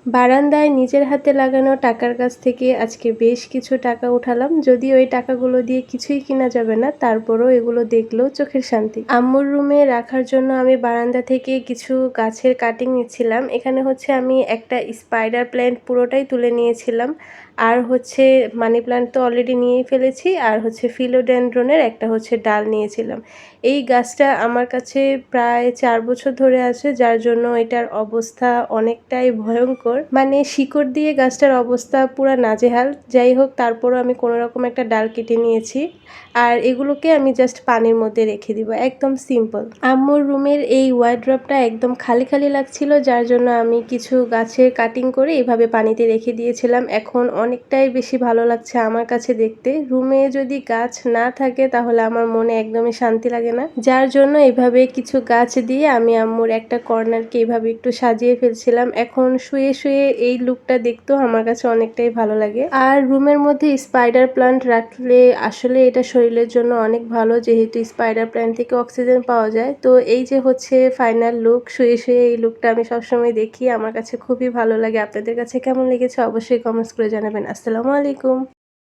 বারান্দায় নিজের হাতে লাগানো টাকার গাছ থেকে আজকে বেশ কিছু টাকা উঠালাম। যদিও ওই টাকাগুলো দিয়ে কিছুই কিনা যাবে না, তারপরও এগুলো দেখলেও চোখের শান্তি। আম্মুর রুমে রাখার জন্য আমি বারান্দা থেকে কিছু গাছের কাটিং নিচ্ছিলাম। এখানে হচ্ছে আমি একটা স্পাইডার প্ল্যান্ট পুরোটাই তুলে নিয়েছিলাম। আর হচ্ছে মানি প্ল্যান্ট তো অলরেডি নিয়েই ফেলেছি, আর হচ্ছে ফিলোডেনড্রনের একটা হচ্ছে ডাল নিয়েছিলাম। এই গাছটা আমার কাছে প্রায় ৪ বছর ধরে আছে, যার জন্য এটার অবস্থা অনেকটাই ভয়ঙ্কর। মানে শিকড় দিয়ে গাছটার অবস্থা পুরা নাজেহাল। যাই হোক, তারপরও আমি কোনোরকম একটা ডাল কেটে নিয়েছি। আর এগুলোকে আমি জাস্ট পানির মধ্যে রেখে দিব, একদম সিম্পল। আম্মুর রুমের এই ওয়ার্ড্রপটা একদম খালি খালি লাগছিল, যার জন্য আমি কিছু গাছের কাটিং করে এভাবে পানিতে রেখে দিয়েছিলাম। এখন অনেকটাই বেশি ভালো লাগছে আমার কাছে দেখতে। রুমে যদি গাছ না থাকে তাহলে আমার মনে একদমই শান্তি লাগে না, যার জন্য এভাবে কিছু গাছ দিয়ে আমি আম্মুর একটা কর্নারকে এভাবে একটু সাজিয়ে ফেলছিলাম। এখন শুয়ে শুয়ে এই লুকটা দেখতেও আমার কাছে অনেকটাই ভালো লাগে। আর রুমের মধ্যে স্পাইডার প্লান্ট রাখলে আসলে এটা শরীরের জন্য অনেক ভালো, যেহেতু স্পাইডার প্ল্যান্ট থেকে অক্সিজেন পাওয়া যায়। তো এই যে হচ্ছে ফাইনাল লুক, শুয়ে শুয়ে এই লুকটা আমি সবসময় দেখি, আমার কাছে খুবই ভালো লাগে। আপনাদের কাছে কেমন লেগেছে অবশ্যই কমেন্টস করে জানাবেন। আসসালামু আলাইকুম।